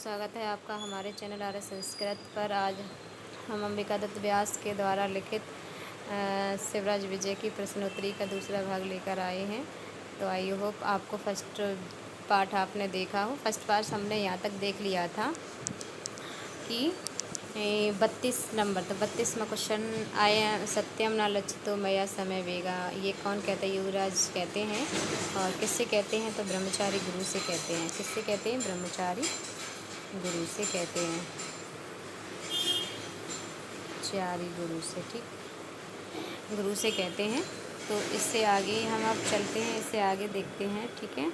स्वागत है आपका हमारे चैनल आर एस संस्कृत पर। आज हम अंबिका दत्त व्यास के द्वारा लिखित शिवराज विजय की प्रश्नोत्तरी का दूसरा भाग लेकर आए हैं। तो आई होप आपको फर्स्ट पार्ट आपने देखा हो। फर्स्ट पार्ट हमने यहाँ तक देख लिया था कि 32 नंबर, तो 32वां क्वेश्चन आया, सत्यम न लज्जतो मया समय वेगा। ये कौन कहते हैं? युवराज कहते हैं। और किससे कहते हैं? तो ब्रह्मचारी गुरु से कहते हैं। किससे कहते हैं? ब्रह्मचारी गुरु से कहते हैं, चारी गुरु से, ठीक, गुरु से कहते हैं। तो इससे आगे हम अब चलते हैं, इससे आगे देखते हैं, ठीक है।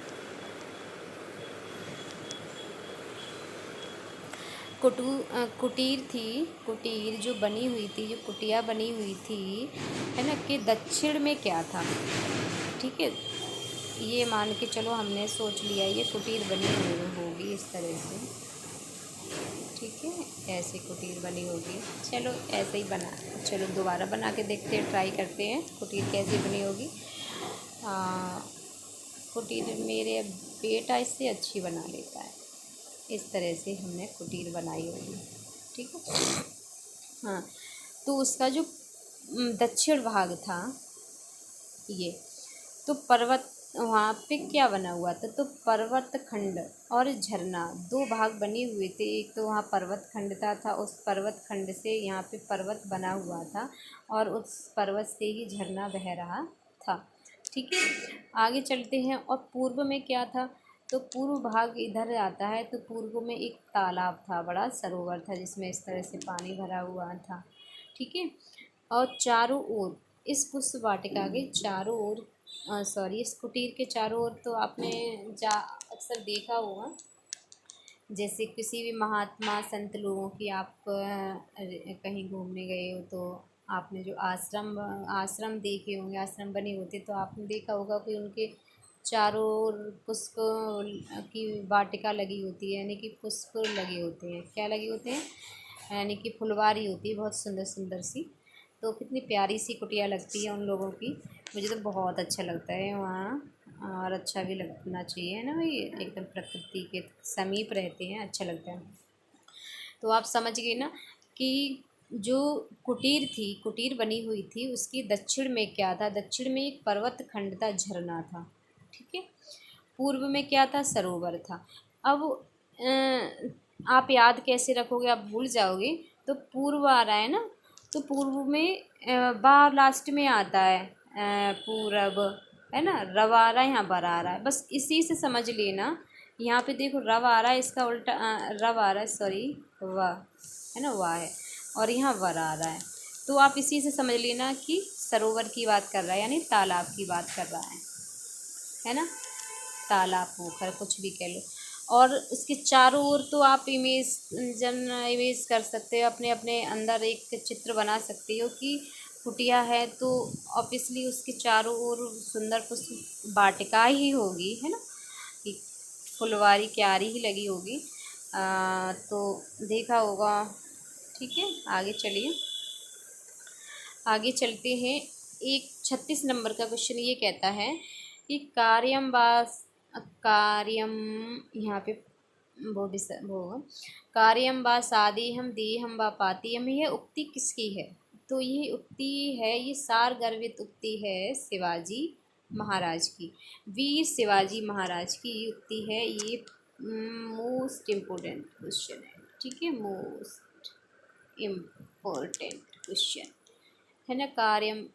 कुटीर थी, कुटीर जो बनी हुई थी, जो कुटिया बनी हुई थी, है ना, कि दक्षिण में क्या था, ठीक है। ये मान के चलो हमने सोच लिया ये कुटीर बनी हुई होगी इस तरह से, ठीक है, ऐसे कुटीर बनी होगी। चलो ऐसे ही बना, चलो दोबारा बना के देखते हैं, ट्राई करते हैं कुटीर कैसी बनी होगी। कुटीर मेरे बेटा इससे अच्छी बना लेता है। इस तरह से हमने कुटीर बनाई होगी, ठीक है। हाँ, तो उसका जो दक्षिण भाग था ये, तो पर्वत, वहाँ पे क्या बना हुआ था? तो पर्वत खंड और झरना, दो भाग बने हुए थे। एक तो वहाँ पर्वत खंड था, उस पर्वत खंड से यहाँ पे पर्वत बना हुआ था और उस पर्वत से ही झरना बह रहा था, ठीक है। आगे चलते हैं। और पूर्व में क्या था? तो पूर्व भाग इधर आता है, तो पूर्व में एक तालाब था, बड़ा सरोवर था जिसमें इस तरह से पानी भरा हुआ था, ठीक है। और चारों ओर इस पुष्प वाटिका के चारों ओर, सॉरी, इस कुटीर के चारों ओर, तो आपने अक्सर देखा होगा, जैसे किसी भी महात्मा संत लोगों की आप कहीं घूमने गए हो तो आपने जो आश्रम देखे होंगे, आश्रम बने होते, तो आपने देखा होगा कि उनके चारों ओर पुष्प की वाटिका लगी होती है, यानी कि पुष्प लगे होते हैं। क्या लगे होते हैं? यानी कि फुलवारी होती है, बहुत सुंदर सुंदर सी। तो कितनी प्यारी सी कुटिया लगती है उन लोगों की। मुझे तो बहुत अच्छा लगता है वहाँ, और अच्छा भी लगना चाहिए, है ना भाई, एकदम प्रकृति के समीप रहते हैं, अच्छा लगता है। तो आप समझ गए ना कि जो कुटीर थी, कुटीर बनी हुई थी, उसकी दक्षिण में क्या था? दक्षिण में एक पर्वत खंड था, झरना था, ठीक है। पूर्व में क्या था? सरोवर था। अब आप याद कैसे रखोगे? आप भूल जाओगे। तो पूर्व आ रहा है ना, तो पूर्व में बा लास्ट में आता है, पूरब, है ना, रव आ रहा है, यहाँ बर आ रहा है, बस इसी से समझ लेना। यहाँ पे देखो रव आ रहा है, इसका उल्टा रव आ रहा है, सॉरी, व, है ना, वाह है, और यहाँ वर आ रहा है। तो आप इसी से समझ लेना कि सरोवर की बात कर रहा है, यानी तालाब की बात कर रहा है ना, तालाब, पोखर, कुछ भी कह लो। और उसके चारों ओर तो आप इमेज कर सकते हो, अपने अपने अंदर एक चित्र बना सकते हो कि कुटिया है तो ऑब्वियसली उसके चारों ओर सुंदर पुष्प वाटिका ही होगी, है ना, कि फुलवारी क्यारी ही लगी होगी। तो देखा होगा, ठीक है। आगे चलिए, आगे चलते हैं। एक 36 नंबर का क्वेश्चन ये कहता है कि कार्यम, यहाँ पे वो कार्यम व सादेहम देहम व पातीयम, यह उक्ति किसकी है? तो ये उक्ति है, ये सार गर्भित उक्ति है शिवाजी महाराज की, वीर शिवाजी महाराज की ये उक्ति है। ये मोस्ट इम्पोर्टेंट क्वेश्चन है, ठीक है, मोस्ट इम्पोर्टेंट क्वेश्चन है ना। कार्यम,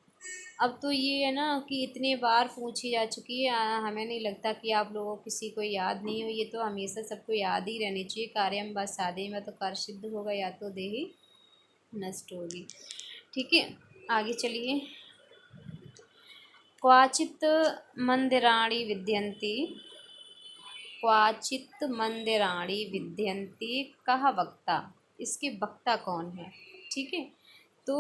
अब तो ये है ना कि इतने बार पूछी जा चुकी है, हमें नहीं लगता कि आप लोगों को किसी को याद नहीं हो। ये तो हमेशा सबको याद ही रहनी चाहिए। कार्यम बस सादे में तो कार्य सिद्ध होगा, या तो देही नष्ट होगी, ठीक है। आगे चलिए। क्वाचित मंदिराणि विद्यन्ति, क्वाचित मंदिराणि विद्यन्ति कह वक्ता, इसके वक्ता कौन है, ठीक है। तो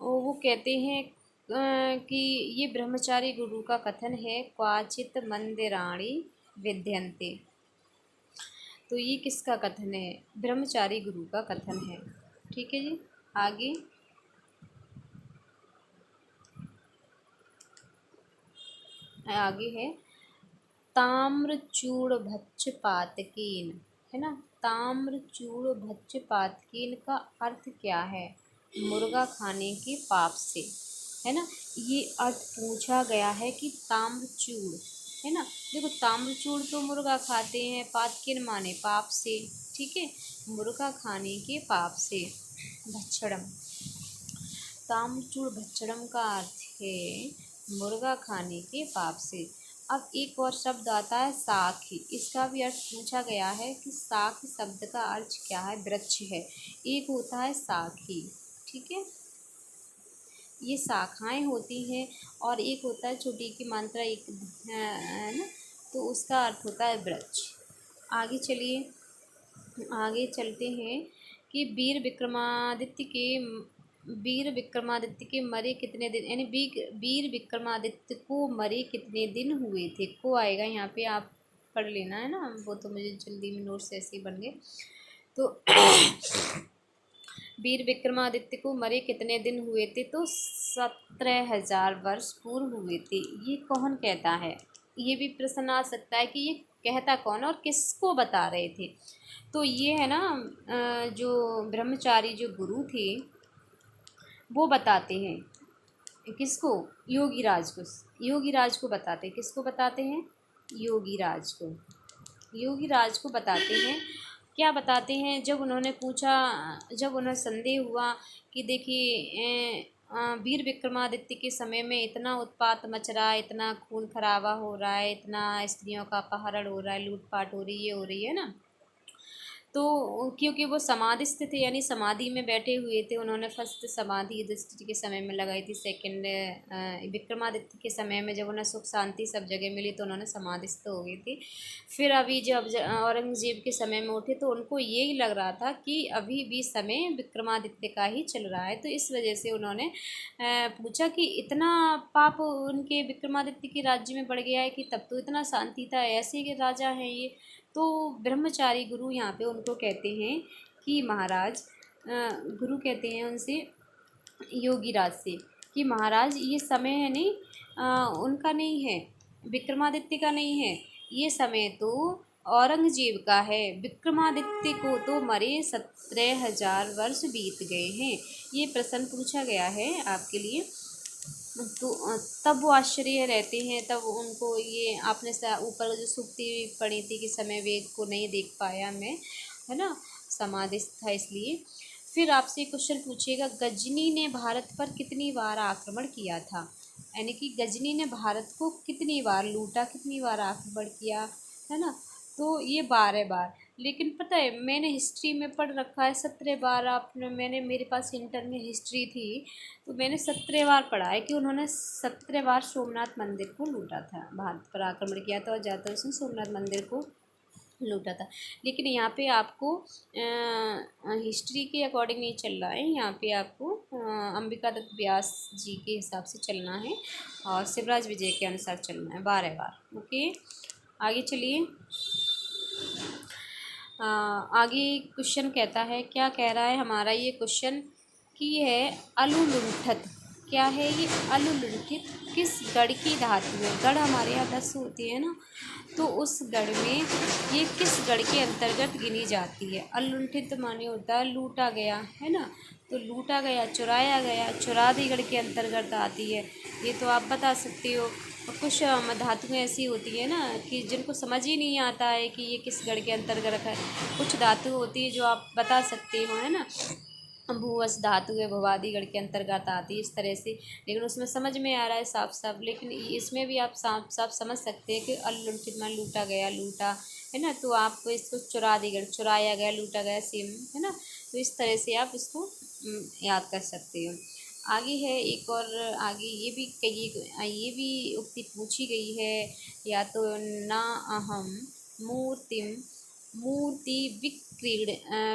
वो कहते हैं कि ये ब्रह्मचारी गुरु का कथन है, क्वाचित मंदिराणि विद्यन्ते। तो ये किसका कथन है? ब्रह्मचारी गुरु का कथन है, ठीक है जी। आगे आगे है ताम्रचूड़ भक्ष पातकीन, है ना, ताम्रचूड़ भक्ष्य पातकीन का अर्थ क्या है? मुर्गा खाने के पाप से, है ना। ये अर्थ पूछा गया है कि ताम्रचूड़, है ना। देखो ताम्रचूड़ तो मुर्गा खाते हैं, पातकीन माने पाप से, ठीक है। मुर्गा खाने के पाप से। भक्षणम, ताम्रचूड़ भक्षणम का अर्थ है मुर्गा खाने के पाप से। अब एक और शब्द आता है साखी। इसका भी अर्थ पूछा गया है कि साखी शब्द का अर्थ क्या है? वृक्ष है। एक होता है साखी, ठीक है, ये शाखाएं होती हैं, और एक होता है छोटी की मात्रा एक, है ना, तो उसका अर्थ होता है वृक्ष। आगे चलिए, आगे चलते हैं कि वीर विक्रमादित्य के मरे कितने दिन, यानी वीर विक्रमादित्य को मरे कितने दिन हुए थे। को आएगा यहाँ पे, आप पढ़ लेना, है ना, वो तो मुझे जल्दी में नोट्स ऐसे ही बन गए। तो वीर विक्रमादित्य को मरे कितने दिन हुए थे? तो 17,000 वर्ष पूर्व हुए थे। ये कौन कहता है? ये भी प्रश्न आ सकता है कि ये कहता कौन और किसको बता रहे थे। तो ये है ना, जो ब्रह्मचारी जो गुरु थे वो बताते हैं। किसको? योगीराज को। योगीराज को बताते हैं। किसको बताते हैं? योगीराज को। योगीराज को बताते हैं। क्या बताते हैं? जब उन्होंने पूछा, जब उन्हें संदेह हुआ कि देखिए वीर विक्रमादित्य के समय में इतना उत्पात मच रहा है, इतना खून खराबा हो रहा है, इतना स्त्रियों का अपहरण हो रहा है, लूटपाट हो रही है, ना, तो क्योंकि वो समाधिस्थ थे, यानी समाधि में बैठे हुए थे। उन्होंने फर्स्ट समाधि युधिष्ठिर के समय में लगाई थी, सेकंड विक्रमादित्य के समय में जब उन्हें सुख शांति सब जगह मिली तो उन्होंने समाधिस्थ हो गई थी। फिर अभी जब औरंगजेब के समय में उठे तो उनको यही लग रहा था कि अभी भी समय विक्रमादित्य का ही चल रहा है, तो इस वजह से उन्होंने पूछा कि इतना पाप उनके विक्रमादित्य के राज्य में बढ़ गया है कि तब तो इतना शांति था, ऐसे के राजा हैं ये। तो ब्रह्मचारी गुरु यहाँ पे उनको कहते हैं कि महाराज, गुरु कहते हैं उनसे, योगीराज से, कि महाराज ये समय है नहीं, उनका नहीं है, विक्रमादित्य का नहीं है, ये समय तो औरंगजेब का है। विक्रमादित्य को तो मरे 17,000 वर्ष बीत गए हैं। ये प्रश्न पूछा गया है आपके लिए। तो तब वो आश्चर्य रहते हैं, तब उनको ये आपने ऊपर जो सूक्ति पढ़ी थी कि समय वेग को नहीं देख पाया मैं, है ना, समाधिस्थ था इसलिए। फिर आपसे क्वेश्चन पूछिएगा, गजनी ने भारत पर कितनी बार आक्रमण किया था? यानी कि गजनी ने भारत को कितनी बार लूटा, कितनी बार आक्रमण किया, है ना। तो ये 12 बार। लेकिन पता है मैंने हिस्ट्री में पढ़ रखा है 17 बार। आपने, मैंने, मेरे पास इंटर में हिस्ट्री थी तो मैंने 17 बार पढ़ा है कि उन्होंने 17 बार सोमनाथ मंदिर को लूटा था, भारत पर आक्रमण किया था, और ज़्यादातर उसने सोमनाथ मंदिर को लूटा था। लेकिन यहाँ पे आपको हिस्ट्री के अकॉर्डिंग नहीं चल रहा है, यहाँ पे आपको अंबिका दत्त व्यास जी के हिसाब से चलना है और शिवराज विजय के अनुसार चलना है 12 बार। ओके, आगे चलिए। आगे क्वेश्चन कहता है, क्या कह रहा है हमारा ये क्वेश्चन की है, अलुलुंठित क्या है ये? अलुलुंठित किस गढ़ की धातु है? गढ़ हमारे यहाँ 10 होती है ना, तो उस गढ़ में ये किस गढ़ के अंतर्गत गिनी जाती है? अलुंठित माने होता है लूटा गया, है ना, तो लूटा गया, चुराया गया, चुरादी गढ़ के अंतर्गत आती है। ये तो आप बता सकते हो। और कुछ धातुएँ ऐसी होती है ना कि जिनको समझ ही नहीं आता है कि ये किस गढ़ के अंतर्गत है। कुछ धातु होती है जो आप बता सकते हो, है ना, भूवस धातु है, भवादीगढ़ के अंतर्गत आती है, इस तरह से। लेकिन उसमें समझ में आ रहा है साफ साफ, लेकिन इसमें भी आप साफ साफ समझ सकते हैं कि अलुंठित मान लूटा गया, लूटा, है ना, तो आप इसको चुरादीगढ़, चुराया गया, लूटा गया, सेम, है ना, तो इस तरह से आप इसको याद कर सकते हो। आगे है एक और, आगे ये भी उक्ति पूछी गई है, या तो ना अहम मूर्तिम मूर्ति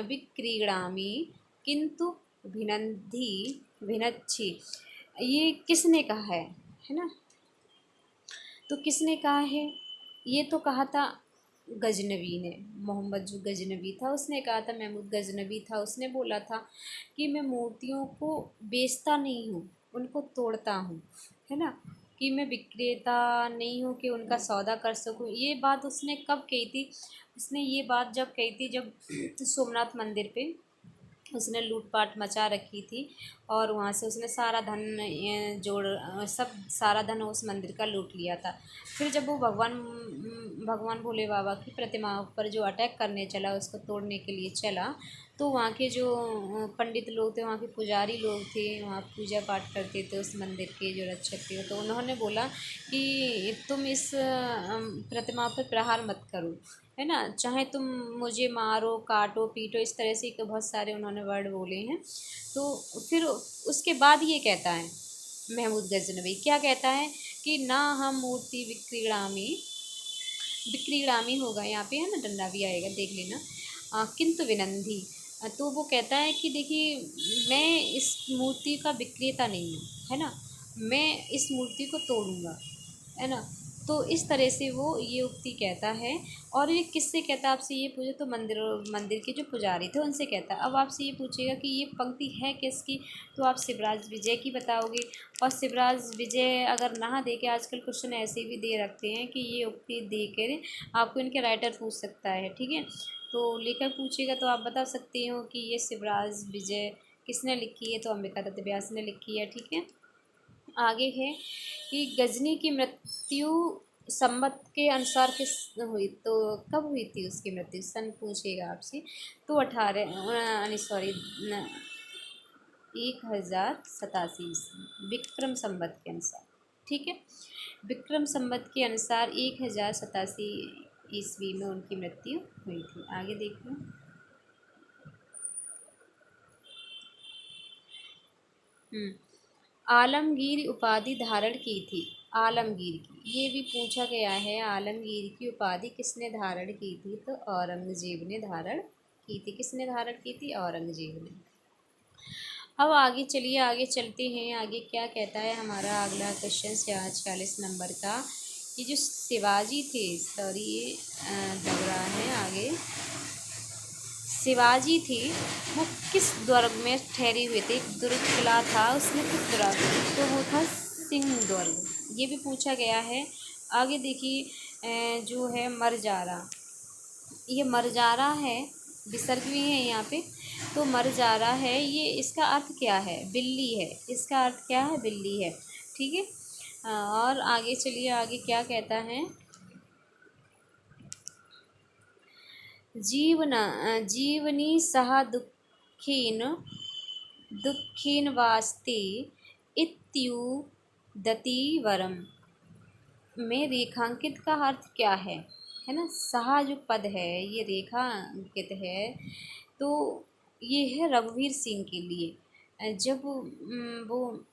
विक्रीणामि किंतु भिनंधी भिनच्छी। ये किसने कहा है ना, तो किसने कहा है? ये तो कहा था गजनवी ने, मोहम्मद जो गजनवी था उसने कहा था, महमूद गजनवी था, उसने बोला था कि मैं मूर्तियों को बेचता नहीं हूँ, उनको तोड़ता हूँ, है ना, कि मैं विक्रेता नहीं हूँ कि उनका सौदा कर सकूँ। ये बात उसने कब कही थी? इसने ये बात जब कही थी, जब सोमनाथ मंदिर पे उसने लूटपाट मचा रखी थी और वहाँ से उसने सारा धन सब सारा धन उस मंदिर का लूट लिया था। फिर जब वो भगवान भोले बाबा की प्रतिमा पर जो अटैक करने चला, उसको तोड़ने के लिए चला, तो वहाँ के जो पंडित लोग थे, वहाँ के पुजारी लोग थे, वहाँ पूजा पाठ करते थे उस मंदिर के जो रक्षक थे, तो उन्होंने बोला कि तुम इस प्रतिमा पर प्रहार मत करो, है ना, चाहे तुम मुझे मारो काटो पीटो, इस तरह से बहुत सारे उन्होंने वर्ड बोले हैं। तो फिर उसके बाद ये कहता है महमूद गजनवी, क्या कहता है कि ना हम मूर्ति विक्रीणामी, विक्रीणामी होगा यहाँ पे, है ना, डंडा भी आएगा, देख लेना, किंतु विनंदी। तो वो कहता है कि देखिए, मैं इस मूर्ति का विक्रेता नहीं हूँ, है ना, मैं इस मूर्ति को तोड़ूंगा, है ना। तो इस तरह से वो ये उक्ति कहता है। और ये किससे कहता है, आपसे ये पूछे तो मंदिर के जो पुजारी थे उनसे कहता है। अब आपसे ये पूछेगा कि ये पंक्ति है किसकी, तो आप शिवराज विजय की बताओगे। और शिवराज विजय अगर ना दे के, आजकल क्वेश्चन ऐसे भी दे रखते हैं कि ये उक्ति दे कर आपको इनके राइटर पूछ सकता है, ठीक है। तो लेखक पूछेगा तो आप बता सकते हो कि ये शिवराज विजय किसने लिखी है, तो अंबिका दत्त व्यास ने लिखी है, ठीक है। आगे है कि गजनी की मृत्यु संवत के अनुसार किस हुई, तो कब हुई थी उसकी मृत्यु, सन पूछेगा आपसे। तो 1087 विक्रम संवत के अनुसार, ठीक है। विक्रम संवत के अनुसार 1087 में उनकी मृत्यु हुई थी। आगे देखो। आलमगीर उपाधि धारण की थी। आलमगीर की, ये भी पूछा गया है, आलमगीर की उपाधि किसने धारण की थी, तो औरंगजेब ने धारण की थी। किसने धारण की थी, औरंगजेब ने। अब आगे चलिए, आगे चलते हैं। आगे क्या कहता है हमारा अगला क्वेश्चन 40 नंबर का, ये जो शिवाजी थे, सॉरी ये लग रहा है आगे, शिवाजी थे वो किस दुर्ग में ठहरे हुए थे, एक दुर्ग किला था, उसमें किस दुर्ग, तो वो था सिंह दुर्ग, ये भी पूछा गया है। आगे देखिए जो है मरजारा, ये मरजारा है, विसर्ग भी है यहाँ पे, तो मरजारा है, ये इसका अर्थ क्या है, बिल्ली है, इसका अर्थ क्या है, बिल्ली है, ठीक है। और आगे चलिए, आगे क्या कहता है, जीवनी सह दुःखीन वास्ते इत्युदति वरम में रेखांकित का अर्थ क्या है ना, सहा जो पद है ये रेखांकित है, तो ये है रघुवीर सिंह के लिए। जब वो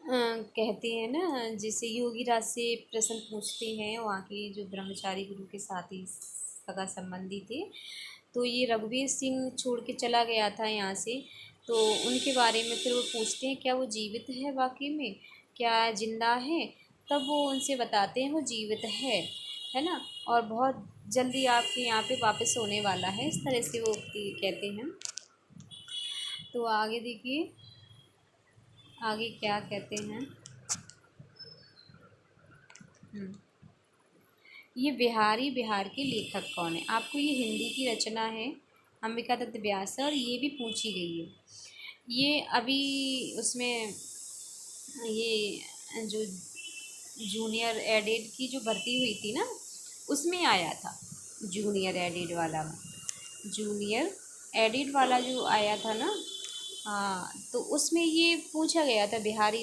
कहते हैं ना, जैसे योगीराज से प्रश्न पूछते हैं, वहाँ के जो ब्रह्मचारी गुरु के साथी सगा संबंधी थे, तो ये रघुवीर सिंह छोड़ के चला गया था यहाँ से, तो उनके बारे में फिर वो पूछते हैं क्या वो जीवित है, वाकई में क्या जिंदा है, तब वो उनसे बताते हैं वो जीवित है ना, और बहुत जल्दी आपके यहाँ पे वापस होने वाला है, इस तरह से वो कहते हैं। तो आगे देखिए, आगे क्या कहते हैं। ये बिहार के लेखक कौन है, आपको ये हिंदी की रचना है, अंबिका दत्त व्यास है, और ये भी पूछी गई है। ये अभी उसमें ये जो जूनियर एडेड की जो भर्ती हुई थी ना, उसमें आया था, जूनियर एडेड वाला, जूनियर एडेड वाला जो आया था ना, हाँ, तो उसमें ये पूछा गया था बिहार,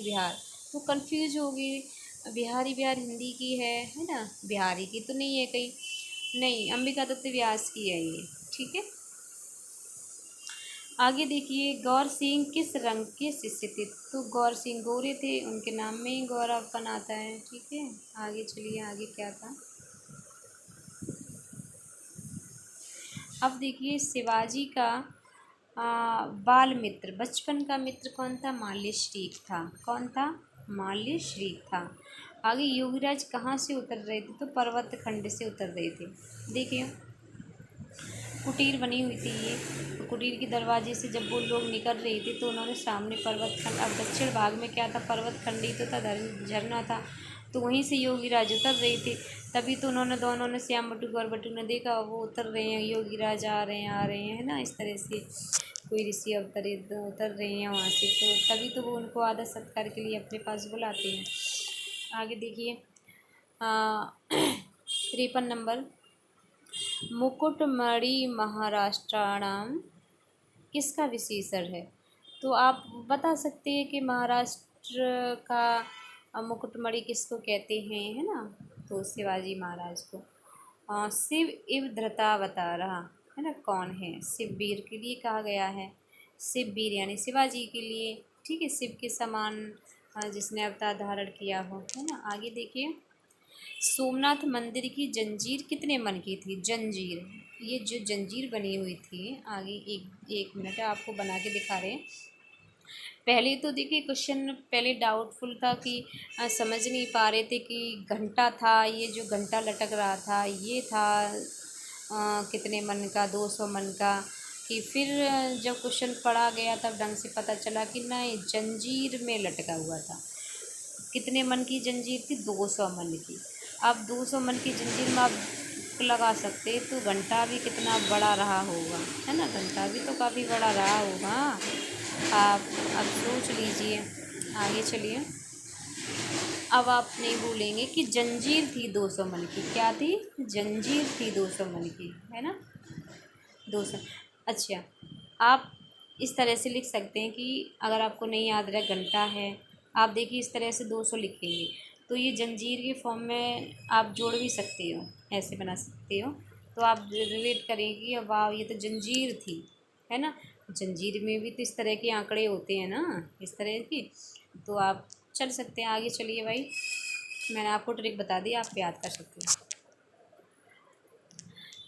तो कंफ्यूज हो गई, बिहार हिंदी की है ना, बिहारी की तो नहीं है कहीं, नहीं, अंबिका दत्त व्यास की है ये, ठीक है। आगे देखिए, गौर सिंह किस रंग के शिष्य थे, तो गौर सिंह गोरे थे, उनके नाम में ही गौरवपन आता है, ठीक है। आगे चलिए, आगे क्या था। अब देखिए, शिवाजी का बाल मित्र, बचपन का मित्र कौन था, माल्यश्रीक था, कौन था, माल्यश्रीक था। आगे योगीराज कहाँ से उतर रहे थे, तो पर्वत खंड से उतर रहे थे। देखिए, कुटीर बनी हुई थी ये, तो कुटीर के दरवाजे से जब वो लोग निकल रहे थे, तो उन्होंने सामने पर्वत खंड, अब दक्षिण भाग में क्या था, पर्वत खंड ही तो था, झरना था, तो वहीं से योगी राज उतर रहे थे। तभी तो उन्होंने दोनों ने, श्याम बटुक और बटुक ने देखा वो उतर रहे हैं, योगी राज आ रहे हैं, है ना। इस तरह से कोई ऋषि अवतरित उतर रहे हैं वहाँ से, तो तभी तो वो उनको आदर सत्कार के लिए अपने पास बुलाते हैं। आगे देखिए 53 नंबर, मुकुटमणि महाराष्ट्राणाम किसका विशेषण है। तो आप बता सकते हैं कि महाराष्ट्र का मुकुटमणि किसको कहते हैं, है ना। तो शिवाजी महाराज को। शिव इव धृतावतारः, है ना, कौन है। शिववीर के लिए कहा गया है, शिववीर यानी शिवाजी के लिए, ठीक है, शिव के समान जिसने अवतार धारण किया हो, है ना। आगे देखिए, सोमनाथ मंदिर की जंजीर कितने मन की थी। जंजीर, ये जो जंजीर बनी हुई थी, आगे एक मिनट आपको बना के दिखा रहे हैं। पहले तो देखिए क्वेश्चन पहले डाउटफुल था कि समझ नहीं पा रहे थे कि घंटा था, ये जो घंटा लटक रहा था ये था कितने मन का, 200 मन का। कि फिर जब क्वेश्चन पढ़ा गया तब ढंग से पता चला कि नहीं, जंजीर में लटका हुआ था। कितने मन की जंजीर थी, 200 मन की। अब 200 मन की जंजीर में आप लगा सकते, तो घंटा भी कितना बड़ा रहा होगा, है ना। घंटा भी तो काफ़ी बड़ा रहा होगा। आप अब सोच लीजिए, आगे चलिए। अब आप नहीं भूलेंगे कि जंजीर थी 200 मन की। क्या थी, जंजीर थी 200 मन की, है ना, 200। अच्छा, आप इस तरह से लिख सकते हैं कि अगर आपको नहीं याद रहा घंटा है, आप देखिए इस तरह से 200 लिखेंगे तो ये जंजीर के फॉर्म में आप जोड़ भी सकते हो, ऐसे बना सकते हो। तो आप रिलेट करेंगे, अब वाह ये तो जंजीर थी, है ना। जंजीर में भी तो इस तरह के आंकड़े होते हैं ना, इस तरह की। तो आप चल सकते हैं। आगे चलिए भाई, मैंने आपको ट्रिक बता दी, आप याद कर सकते हैं।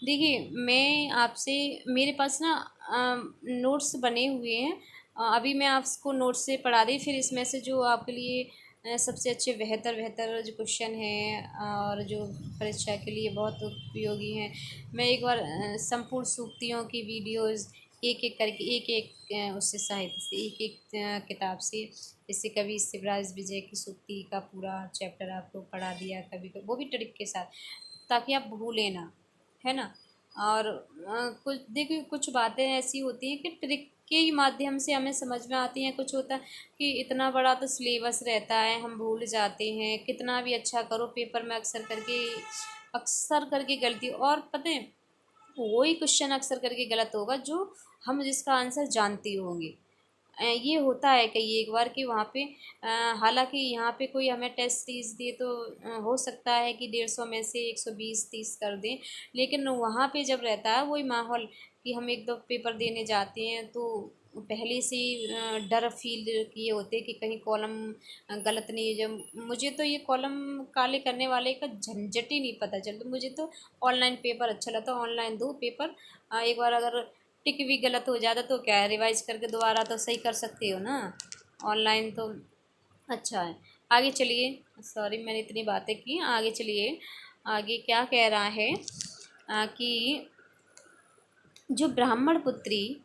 देखिए मैं आपसे, मेरे पास ना नोट्स बने हुए हैं। अभी मैं आपको नोट्स से पढ़ा रही, फिर इसमें से जो आपके लिए सबसे अच्छे बेहतर बेहतर जो क्वेश्चन हैं और जो परीक्षा के लिए बहुत उपयोगी हैं, मैं एक बार संपूर्ण सूक्तियों की वीडियोस एक एक करके, एक एक उससे साहित्य से, एक एक किताब से, जैसे कभी शिवराज विजय की सूक्ति का पूरा चैप्टर आपको पढ़ा दिया, कभी वो भी ट्रिक के साथ, ताकि आप भूलें ना, है ना। और कुछ देखिए, कुछ बातें ऐसी होती हैं कि ट्रिक के ही माध्यम से हमें समझ में आती हैं। कुछ होता है कि इतना बड़ा तो सिलेबस रहता है, हम भूल जाते हैं, कितना भी अच्छा करो पेपर में अक्सर करके गलती। और पता है, वही क्वेश्चन अक्सर करके गलत होगा जो हम जिसका आंसर जानते होंगे। ये होता है कई एक बार कि वहाँ पे हालांकि यहाँ पे कोई हमें टेस्ट सीरीज दे तो हो सकता है कि 150 में से 120-130 कर दें, लेकिन वहाँ पे जब रहता है वही माहौल कि हम एक दो पेपर देने जाते हैं तो पहले से ही डर फील किए होते कि कहीं कॉलम गलत नहीं है। जब मुझे तो ये कॉलम काले करने वाले का झंझट ही नहीं पता चलता, मुझे तो ऑनलाइन पेपर अच्छा लगता है। ऑनलाइन दो पेपर, एक बार अगर टिक भी गलत हो जाता तो क्या है, रिवाइज करके दोबारा तो सही कर सकते हो ना। ऑनलाइन तो अच्छा है। आगे चलिए, सॉरी मैंने इतनी बातें की, आगे चलिए। आगे क्या कह रहा है कि जो ब्राह्मण पुत्री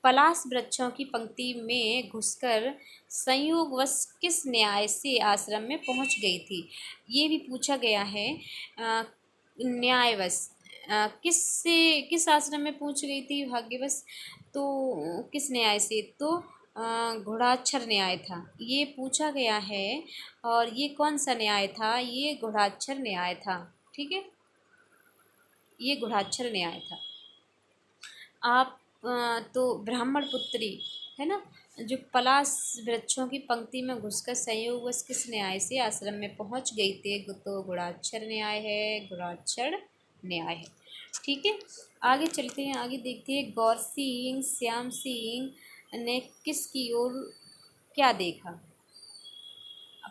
पलाश वृक्षों की पंक्ति में घुसकर संयोगवश किस न्याय से आश्रम में पहुंच गई थी। ये भी पूछा गया है। न्यायवश किस आश्रम में पहुंच गई थी, भाग्यवश। तो किस न्याय से, तो घोड़ाक्षर न्याय था, ये पूछा गया है। और ये कौन सा न्याय था, ये घोड़ाक्षर न्याय था, ठीक है, ये घोड़ाक्षर न्याय था। आप तो ब्राह्मण पुत्री, है ना, जो पलाश वृक्षों की पंक्ति में घुसकर संयोगवश किस न्याय से आश्रम में पहुंच गई थी, तो गुणाक्षर न्याय है, गुणाक्षर न्याय है, ठीक है। आगे चलते हैं, आगे देखते हैं। गौर सिंह श्याम सिंह ने किसकी ओर क्या देखा,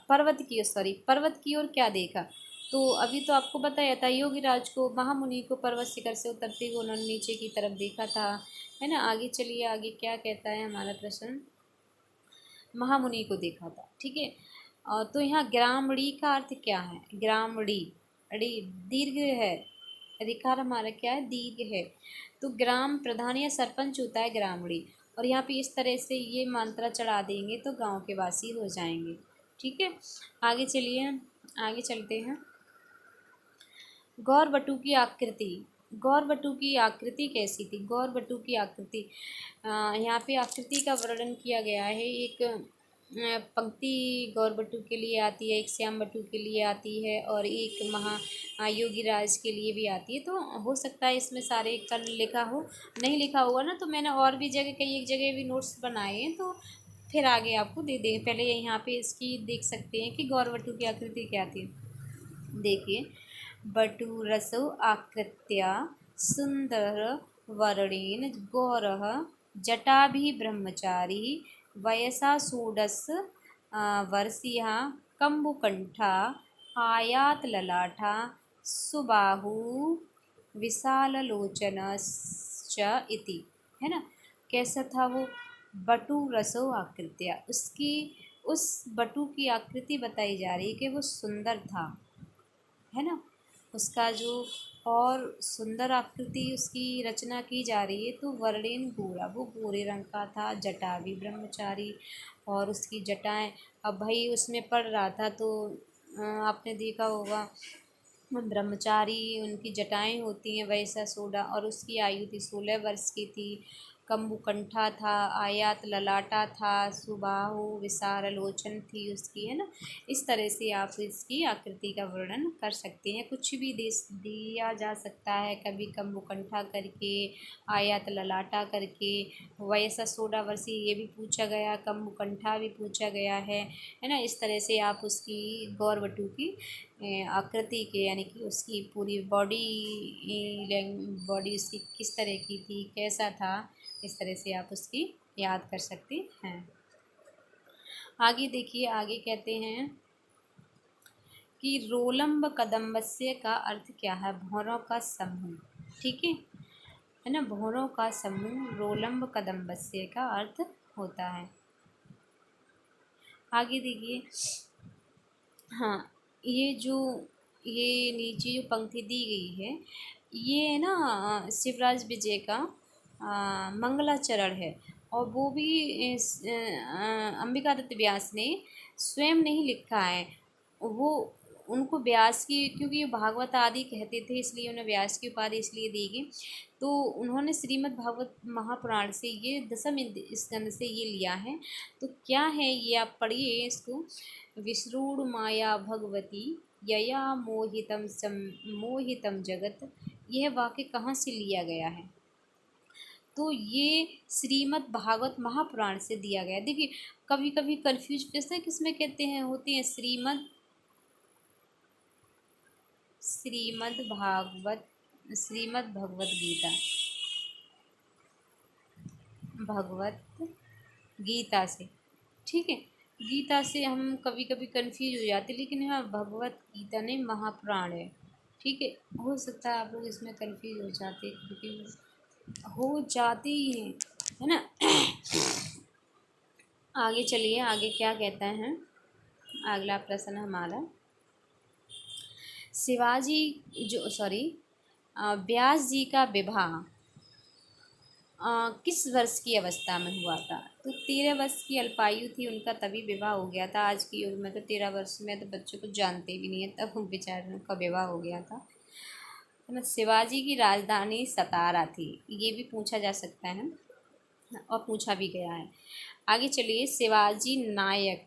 पर्वत की ओर क्या देखा। तो अभी तो आपको बताया था, योगी राज को, महामुनि को पर्वत शिखर से उतरते हुए उन्होंने नीचे की तरफ देखा था, है ना। आगे चलिए, आगे क्या कहता है हमारा प्रश्न, महामुनि को देखा था, ठीक है। तो यहाँ ग्रामड़ी का अर्थ क्या है, ग्रामड़ी, अड़ी दीर्घ है, अधिकार हमारा क्या है, दीर्घ है। तो ग्राम प्रधान या सरपंच होता है ग्रामड़ी। और यहाँ पे इस तरह से ये मंत्र चढ़ा देंगे तो गांव के वासी हो जाएंगे, ठीक है। आगे चलिए, आगे चलते हैं। गौरवटु की आकृति। गौरवटु की आकृति कैसी थी? गौरवटु की आकृति, यहाँ पे आकृति का वर्णन किया गया है। एक पंक्ति गौरवटु के लिए आती है, एक श्यामवटु के लिए आती है और एक योगी राज के लिए भी आती है। तो हो सकता है इसमें सारे कल लिखा हो, नहीं लिखा होगा ना तो मैंने और भी जगह, कई एक जगह भी नोट्स बनाए हैं, तो फिर आगे आपको दे दें। पहले यहाँ पे इसकी देख सकते हैं कि गौरवटु की आकृति क्या थी। देखिए, बटुरसौ आकृत्या सुंदर वर्णेन गौरः जटाभिब्रह्मचारी वयसा षोडश वर्षीयः कम्बुकण्ठा आयातललाटा सुबाहु विशाललोचनश्च इति, है ना। कैसा था वो? बटु रसो आकृत्या, उसकी, उस बटु की आकृति बताई जा रही है कि वो सुंदर था, है ना। उसका जो और सुंदर आकृति उसकी रचना की जा रही है। तो वर्णेन गोरा, वो गोरे रंग का था। जटावी ब्रह्मचारी, और उसकी जटाएं, अब भाई उसमें पढ़ रहा था तो आपने देखा होगा ब्रह्मचारी, उनकी जटाएं होती हैं वैसा सोडा, और उसकी आयु थी 16 वर्ष की थी। कम्बुकंठा था, आयात ललाटा था, सुबाहु विशाल लोचन थी उसकी, है ना। इस तरह से आप इसकी आकृति का वर्णन कर सकते हैं। कुछ भी दिया जा सकता है, कभी कम्बुकंठा करके, आयात ललाटा करके, वयसा 16 वर्षीय ये भी पूछा गया, कम्बुकंठा भी पूछा गया है ना। इस तरह से आप उसकी गौरवटु की आकृति के, यानी कि उसकी पूरी बॉडी उसकी किस तरह की थी, कैसा था, इस तरह से आप उसकी याद कर सकते हैं। आगे देखिए, आगे कहते हैं कि रोलम्ब कदम्बस्य का अर्थ क्या है? भौरों का समूह, ठीक है ना। भौरों का समूह रोलम्ब कदम्बस्य का अर्थ होता है। आगे देखिए, हाँ, ये नीचे जो पंक्ति दी गई है, ये ना शिवराज विजय का मंगलाचरण है, और वो भी अंबिकादत्त व्यास ने स्वयं नहीं लिखा है। वो उनको व्यास की, क्योंकि भागवत आदि कहते थे इसलिए उन्हें व्यास की उपाधि इसलिए दी गई। तो उन्होंने श्रीमद् भागवत महापुराण से ये दशम स्कंद से ये लिया है। तो क्या है ये, आप पढ़िए इसको। विश्रूढ़ माया भगवती यया मोहितम जगत, यह वाक्य कहाँ से लिया गया है? तो ये श्रीमद् भागवत महापुराण से दिया गया है। देखिए, कभी कभी कंफ्यूज कैसे हैं, किसमें कहते हैं, होती है श्रीमद् भगवत गीता, भगवत गीता से, ठीक है। गीता से हम कभी कभी कंफ्यूज हो जाते, लेकिन यहाँ भगवत गीता नहीं, महापुराण है, ठीक है। हो सकता है आप लोग इसमें कंफ्यूज हो जाते, क्योंकि हो जाते ही हैं, है ना। आगे चलिए, आगे क्या कहता है अगला प्रश्न हमारा। शिवाजी जो सॉरी व्यास जी का विवाह किस वर्ष की अवस्था में हुआ था? तो 13 वर्ष की अल्पायु थी उनका, तभी विवाह हो गया था। आज की युग में तो 13 वर्ष में तो बच्चों को जानते भी नहीं है, तब बेचारों का विवाह हो गया था, है ना। शिवाजी की राजधानी सतारा थी, ये भी पूछा जा सकता है और पूछा भी गया है। आगे चलिए, शिवाजी नायक,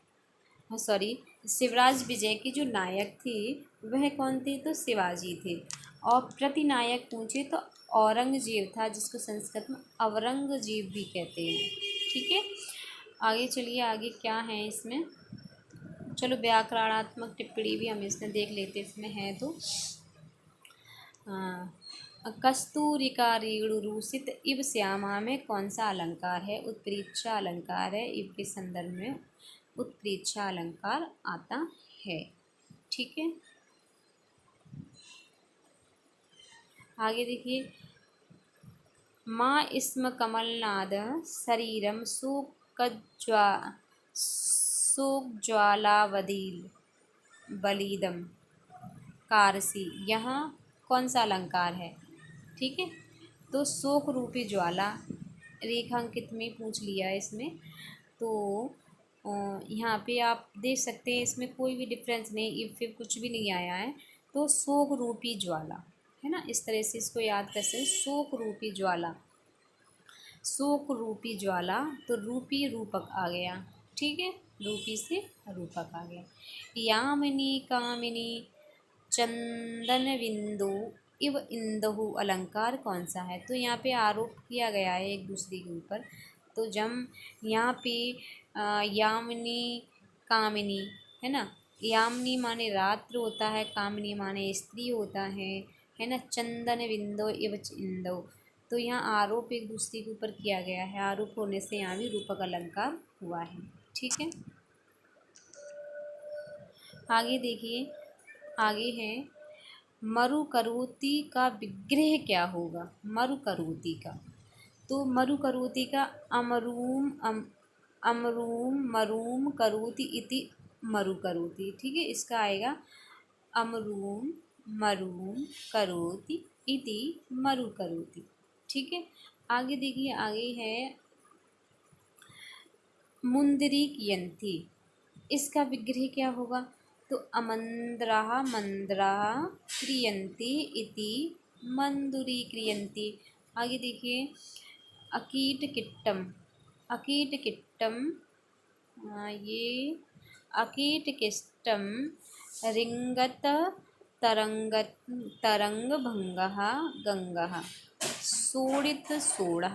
सॉरी शिवराज विजय की जो नायक थी वह कौन थे? तो शिवाजी थे। और प्रतिनायक पूछे तो औरंगजेब था, जिसको संस्कृत में औरंगजेब भी कहते हैं, ठीक है। आगे चलिए, आगे क्या है इसमें, चलो व्याकरणात्मक टिप्पणी भी हम इसमें देख लेते, इसमें है तो कस्तूरिका रेणुरूसित इव श्यामा में कौन सा अलंकार है? उत्प्रेक्षा अलंकार है। इव के संदर्भ में उत्प्रेक्षा अलंकार आता है, ठीक है। आगे देखिए, माँ स्म कमलनाद शरीरम शोकज्वालावदील बलिदम कारसी, यहाँ कौन सा अलंकार है? ठीक है, तो शोक रूपी ज्वाला रेखांकित में पूछ लिया है इसमें। तो यहाँ पे आप देख सकते हैं इसमें कोई भी डिफरेंस नहीं, इफ फिर कुछ भी नहीं आया है। तो शोक रूपी ज्वाला है ना, इस तरह से इसको याद कर सकते हैं। शोक रूपी ज्वाला, शोक रूपी ज्वाला, तो रूपी रूपक आ गया, ठीक है, रूपी से रूपक आ गया। यामिनी कामिनी चंदन बिंदु इव इंदु अलंकार कौन सा है? तो यहाँ पे आरोप किया गया है एक दूसरे के ऊपर। तो जब यहाँ पे यामिनी कामिनी है ना, यामिनी माने रात्र होता है, कामिनी माने स्त्री होता है ना, चंदन बिंदु इव इंदु, तो यहाँ आरोप एक दूसरे के ऊपर किया गया है। आरोप होने से यहाँ भी रूपक अलंकार हुआ है, ठीक है। आगे देखिए, आगे है मरुकरोति का विग्रह क्या होगा? मरुकरोति का, तो मरुकरोति का अमरूम मरूम करोति इति मरुकरोति, ठीक है, इसका आएगा अमरूम मरूम करोति इति मरुकरोति, ठीक है। आगे देखिए, आगे है मुंदरी कियंती, इसका विग्रह क्या होगा? तो अमंद्रा मंद्रा क्रियंती इति मंदुरी क्रियंती। आगे देखिए, अकीट किट्टम, अकीट किट्टम, ये अकीट किष्टम रिंगत तरंगत तरंगभंगः गंगः सोडित सोढ़,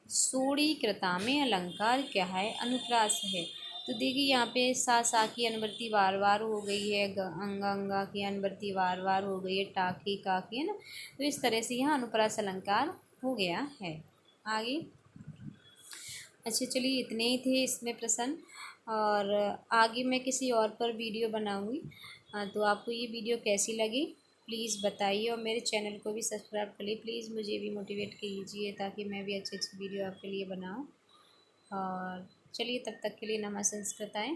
सोड़ीकृता में अलंकार क्या है? अनुप्रास है। तो देखिए यहाँ पे सा की अनुवृत्ति बार बार हो गई है, अंगा अंगा की अनुवृत्ति बार बार हो गई है, टाकी का की, है ना, तो इस तरह से यहाँ अनुप्रास अलंकार हो गया है। आगे, अच्छा चलिए, इतने ही थे इसमें प्रश्न, और आगे मैं किसी और पर वीडियो बनाऊंगी। तो आपको ये वीडियो कैसी लगी प्लीज़ बताइए, और मेरे चैनल को भी सब्सक्राइब करिए प्लीज़, मुझे भी मोटिवेट कीजिए ताकि मैं भी अच्छी अच्छी वीडियो आपके लिए बनाऊं। और चलिए, तब तक के लिए नमः संस्कृताएं।